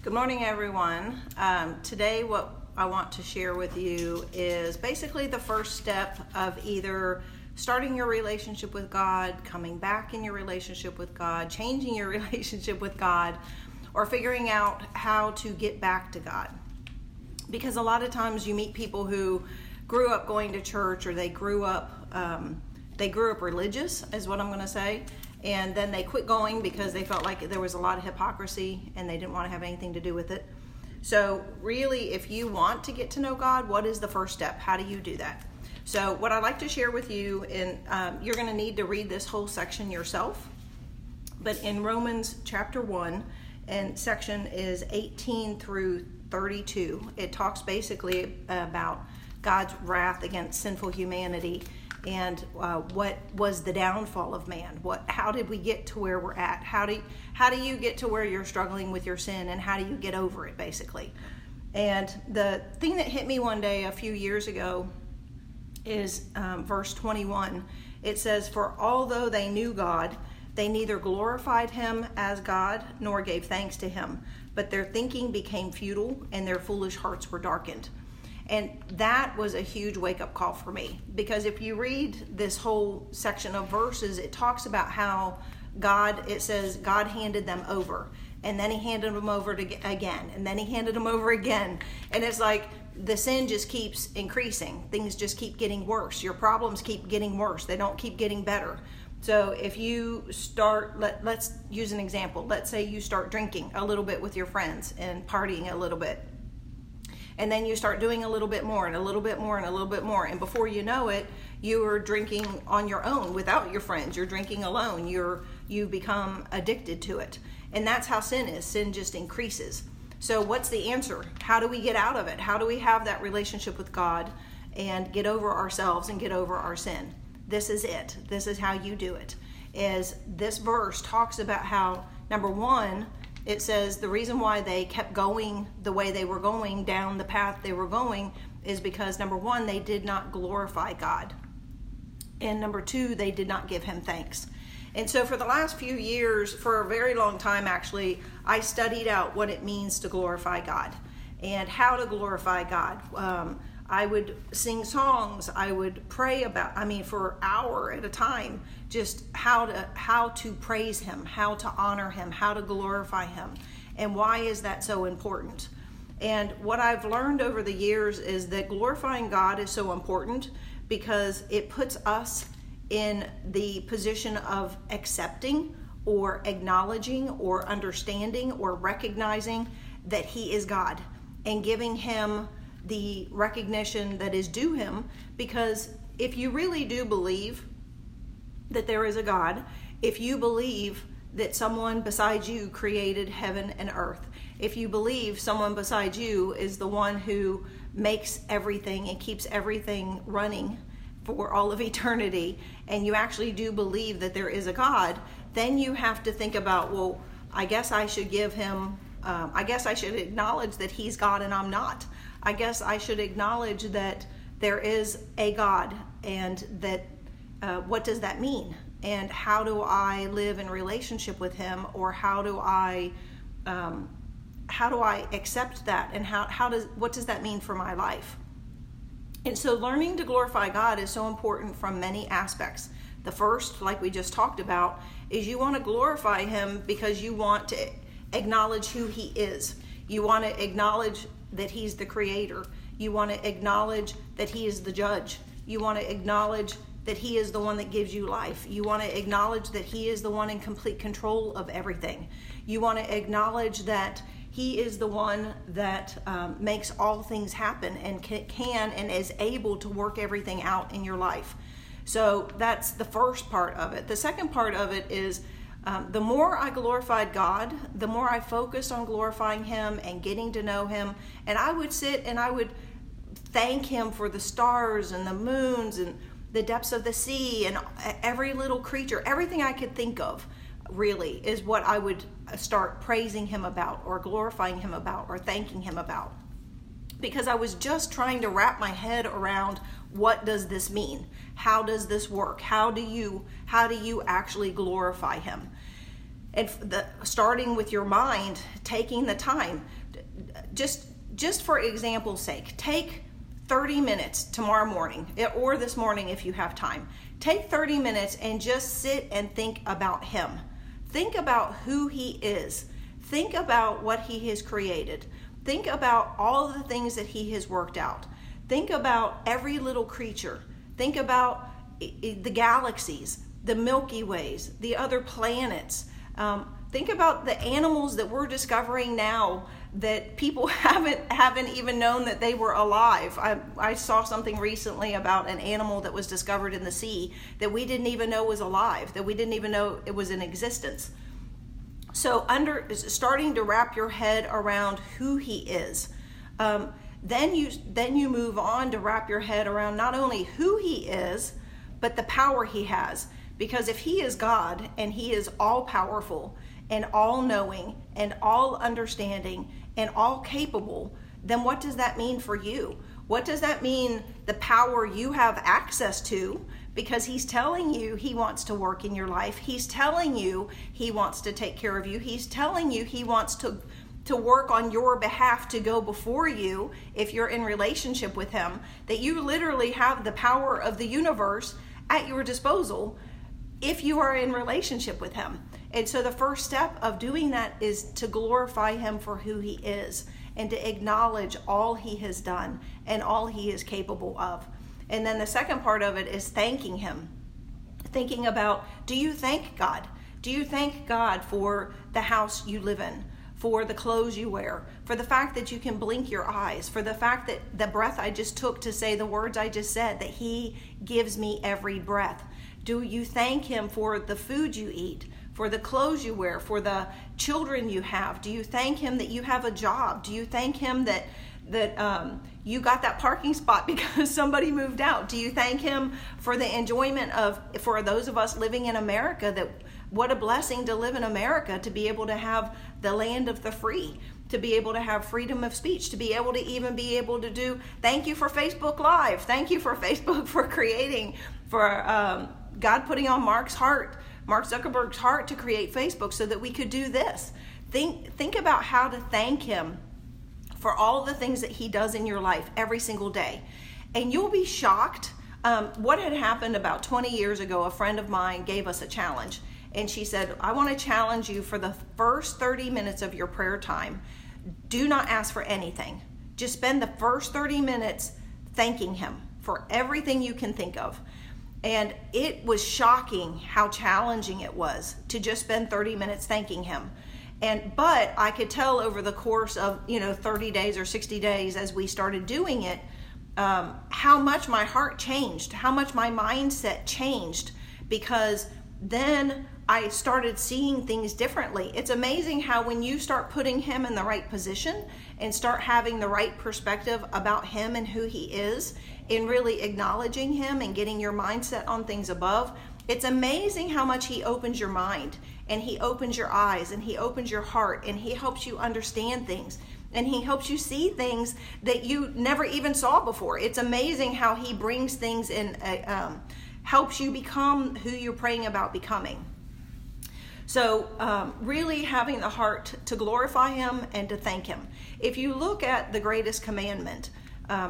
Good morning, everyone. Today what I want to share with you is basically the first step of either starting your relationship with God, coming back in your relationship with God, changing your relationship with God, or figuring out how to get back to God. Because a lot of times you meet people who grew up going to church, or they grew up religious, is what I'm going to say. And then they quit going because they felt like there was a lot of hypocrisy and they didn't want to have anything to do with it. So really, if you want to get to know God, what is the first step? How do you do that? So what I'd like to share with you, and you're going to need to read this whole section yourself, but in Romans chapter 1, and section is 18 through 32, it talks basically about God's wrath against sinful humanity and what was the downfall of man. How did we get to where we're at? How do you get to where you're struggling with your sin, and how do you get over it, basically? And the thing that hit me one day a few years ago is verse 21. It says, "For although they knew God, they neither glorified him as God nor gave thanks to him, but their thinking became futile and their foolish hearts were darkened." And that was a huge wake-up call for me, because if you read this whole section of verses, it talks about how it says God handed them over, and then he handed them over again, and then he handed them over again. And it's like the sin just keeps increasing. Things just keep getting worse. Your problems keep getting worse. They don't keep getting better. So if you start, let's use an example. Let's say you start drinking a little bit with your friends and partying a little bit. And then you start doing a little bit more and a little bit more and a little bit more. And before you know it, you are drinking on your own without your friends. You're drinking alone. You become addicted to it. And that's how sin is. Sin just increases. So what's the answer? How do we get out of it? How do we have that relationship with God and get over ourselves and get over our sin? This is it. This is how you do it. Is this verse talks about how, number one, it says the reason why they kept going the way they were going, down the path they were going, is because, number one, they did not glorify God. And number two, they did not give him thanks. And so for the last few years, for a very long time actually, I studied out what it means to glorify God and how to glorify God. I would sing songs. I would pray for an hour at a time, just how to praise him, how to honor him, how to glorify him. And why is that so important? And what I've learned over the years is that glorifying God is so important because it puts us in the position of accepting or acknowledging or understanding or recognizing that he is God and giving him the recognition that is due him. Because if you really do believe that there is a God, if you believe that someone besides you created heaven and earth, if you believe someone besides you is the one who makes everything and keeps everything running for all of eternity, and you actually do believe that there is a God, then you have to think about, well, I guess I should give him, I guess I should acknowledge that he's God and I'm not. I guess I should acknowledge that there is a God, and that what does that mean? And how do I live in relationship with him, or how do I accept that, and what does that mean for my life? And so learning to glorify God is so important from many aspects. The first, like we just talked about, is you want to glorify him because you want to acknowledge who he is. You want to acknowledge that he's the creator. You want to acknowledge that he is the judge. You want to acknowledge that he is the one that gives you life. You want to acknowledge that he is the one in complete control of everything. You want to acknowledge that he is the one that makes all things happen and can and is able to work everything out in your life. So that's the first part of it. The second part of it is the more I glorified God, the more I focused on glorifying him and getting to know him. And I would sit and I would thank him for the stars and the moons and the depths of the sea and every little creature. Everything I could think of really is what I would start praising him about, or glorifying him about, or thanking him about. Because I was just trying to wrap my head around, what does this mean? How does this work? How do you actually glorify him? And starting with your mind, taking the time, just for example's sake, take 30 minutes tomorrow morning, or this morning if you have time. Take 30 minutes and just sit and think about him. Think about who he is. Think about what he has created. Think about all the things that he has worked out. Think about every little creature. Think about the galaxies, the Milky Ways, the other planets. Think about the animals that we're discovering now that people haven't even known that they were alive. I saw something recently about an animal that was discovered in the sea that we didn't even know was alive, that we didn't even know it was in existence. So starting to wrap your head around who he is. Then you move on to wrap your head around not only who he is, but the power he has. Because if he is God and he is all powerful and all knowing and all understanding and all capable, then what does that mean for you? What does that mean the power you have access to? Because he's telling you he wants to work in your life. He's telling you he wants to take care of you. He's telling you he wants to work on your behalf, to go before you if you're in relationship with him, that you literally have the power of the universe at your disposal if you are in relationship with him. And so the first step of doing that is to glorify him for who he is and to acknowledge all he has done and all he is capable of. And then the second part of it is thanking him. Thinking about, do you thank God? Do you thank God for the house you live in, for the clothes you wear, for the fact that you can blink your eyes, for the fact that the breath I just took to say the words I just said, that he gives me every breath? Do you thank him for the food you eat, for the clothes you wear, for the children you have? Do you thank him that you have a job? Do you thank him that you got that parking spot because somebody moved out? Do you thank him for the enjoyment for those of us living in America, that what a blessing to live in America, to be able to have the land of the free, to be able to have freedom of speech, to be able to do, thank you for Facebook Live. Thank you for Facebook for creating, for God putting on Mark Zuckerberg's heart to create Facebook so that we could do this. Think about how to thank him for all the things that he does in your life every single day. And you'll be shocked. What had happened about 20 years ago, a friend of mine gave us a challenge. And she said, I want to challenge you for the first 30 minutes of your prayer time. Do not ask for anything. Just spend the first 30 minutes thanking him for everything you can think of. And it was shocking how challenging it was to just spend 30 minutes thanking him. But I could tell over the course of 30 days or 60 days as we started doing it, how much my heart changed, how much my mindset changed, because then I started seeing things differently. It's amazing how when you start putting him in the right position and start having the right perspective about him and who he is, and really acknowledging him and getting your mindset on things above, it's amazing how much he opens your mind and he opens your eyes and he opens your heart and he helps you understand things and he helps you see things that you never even saw before. It's amazing how he brings things in, helps you become who you're praying about becoming. So really having the heart to glorify him and to thank him. If you look at the Greatest Commandment,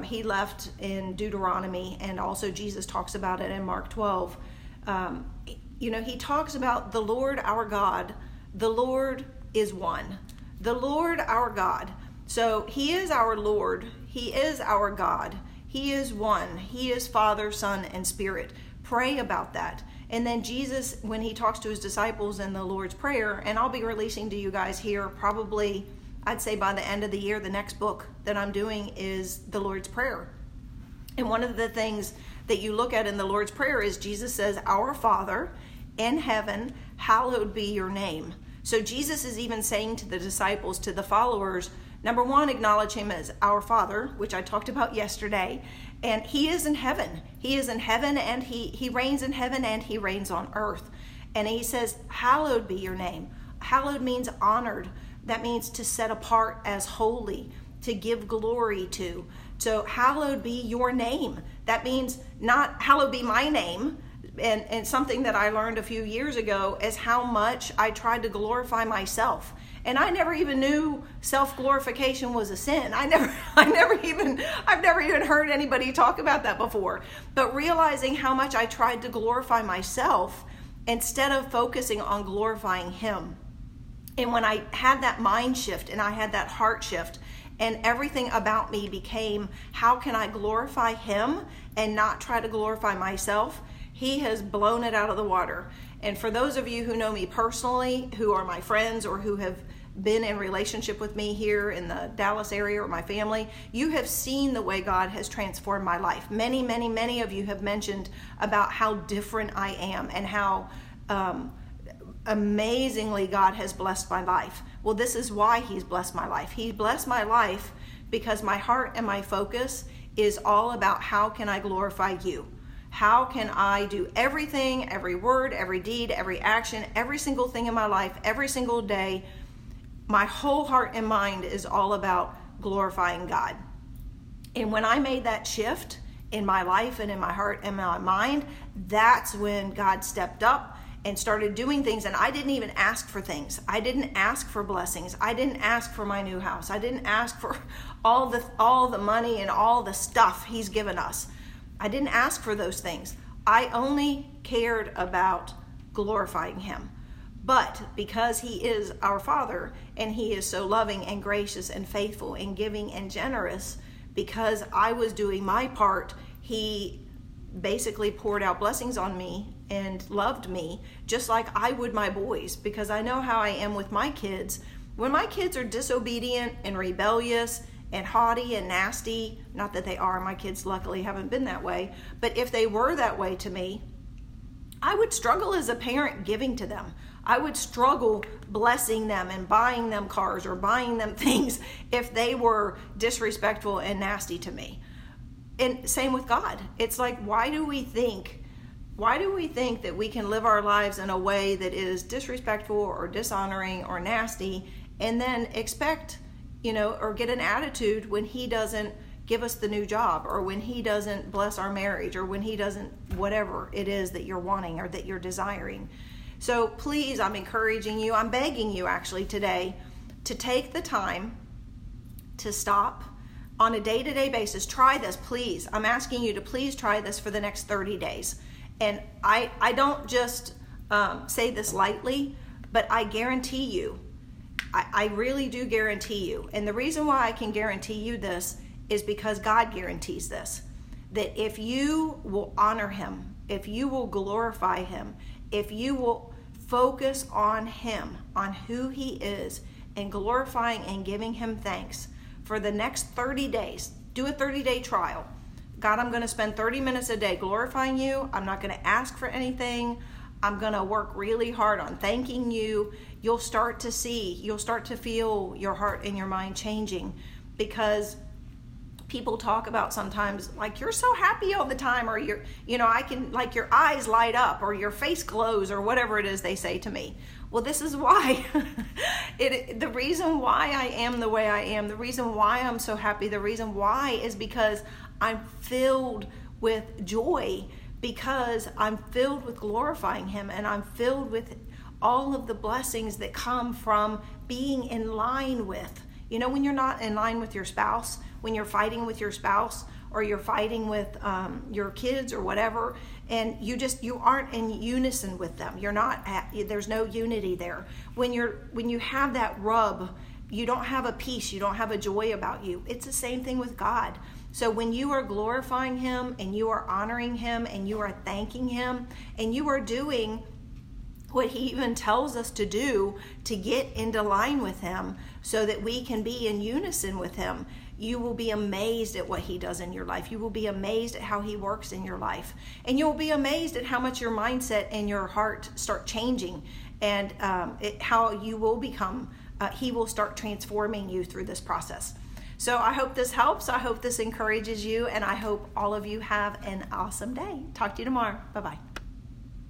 he left in Deuteronomy, and also Jesus talks about it in Mark 12. He talks about the Lord our God. The Lord is one. The Lord our God. So he is our Lord. He is our God. He is one. He is Father, Son, and Spirit. Pray about that. And then Jesus, when he talks to his disciples in the Lord's Prayer, and I'll be releasing to you guys here probably, I'd say by the end of the year, the next book that I'm doing is the Lord's Prayer. And one of the things that you look at in the Lord's Prayer is Jesus says, Our Father in heaven, hallowed be your name. So Jesus is even saying to the disciples, to the followers, number one, acknowledge him as our Father, which I talked about yesterday. And he is in heaven. He is in heaven, and he reigns in heaven, and he reigns on earth. And he says, hallowed be your name. Hallowed means honored. That means to set apart as holy, to give glory to. So hallowed be your name. That means not hallowed be my name, And something that I learned a few years ago is how much I tried to glorify myself. And I never even knew self-glorification was a sin. I've never even heard anybody talk about that before. But realizing how much I tried to glorify myself instead of focusing on glorifying Him. And when I had that mind shift and I had that heart shift, and everything about me became, how can I glorify Him and not try to glorify myself? He has blown it out of the water. And for those of you who know me personally, who are my friends or who have been in relationship with me here in the Dallas area or my family, you have seen the way God has transformed my life. Many, many, many of you have mentioned about how different I am and how amazingly God has blessed my life. Well, this is why He's blessed my life. He blessed my life because my heart and my focus is all about how can I glorify You? How can I do everything, every word, every deed, every action, every single thing in my life, every single day? My whole heart and mind is all about glorifying God. And when I made that shift in my life and in my heart and my mind, that's when God stepped up and started doing things. And I didn't even ask for things. I didn't ask for blessings. I didn't ask for my new house. I didn't ask for all the money and all the stuff He's given us. I didn't ask for those things. I only cared about glorifying Him. But because He is our Father and He is so loving and gracious and faithful and giving and generous, because I was doing my part, He basically poured out blessings on me and loved me just like I would my boys, because I know how I am with my kids. When my kids are disobedient and rebellious and haughty and nasty, not that they are, my kids luckily haven't been that way, but if they were that way to me, I would struggle as a parent giving to them. I would struggle blessing them and buying them cars or buying them things if they were disrespectful and nasty to me. And same with God. It's like, why do we think that we can live our lives in a way that is disrespectful or dishonoring or nasty, and then expect, or get an attitude when He doesn't give us the new job, or when He doesn't bless our marriage, or when He doesn't, whatever it is that you're wanting or that you're desiring. So please, I'm encouraging you, I'm begging you actually today to take the time to stop on a day-to-day basis. Try this, please. I'm asking you to please try this for the next 30 days. And I don't just say this lightly, but I guarantee you, I really do guarantee you. And the reason why I can guarantee you this is because God guarantees this. That if you will honor Him, if you will glorify Him, if you will focus on Him, on who He is, and glorifying and giving Him thanks for the next 30 days, do a 30-day trial. God, I'm going to spend 30 minutes a day glorifying You. I'm not going to ask for anything. I'm going to work really hard on thanking You. You'll start to feel your heart and your mind changing, because people talk about sometimes like, you're so happy all the time, or I can, like, your eyes light up or your face glows or whatever it is they say to me. Well, this is why. The reason why I am the way I am, the reason why I'm so happy, the reason why is because I'm filled with joy, because I'm filled with glorifying Him, and I'm filled with all of the blessings that come from being in line with. When you're not in line with your spouse, when you're fighting with your spouse, or you're fighting with your kids or whatever, and you aren't in unison with them. There's no unity there. When you have that rub, you don't have a peace, you don't have a joy about you. It's the same thing with God. So when you are glorifying Him and you are honoring Him and you are thanking Him and you are doing what He even tells us to do to get into line with Him so that we can be in unison with Him, you will be amazed at what He does in your life. You will be amazed at how He works in your life. And you'll be amazed at how much your mindset and your heart start changing, and how you will become, He will start transforming you through this process. So I hope this helps. I hope this encourages you, and I hope all of you have an awesome day. Talk to you tomorrow. Bye-bye.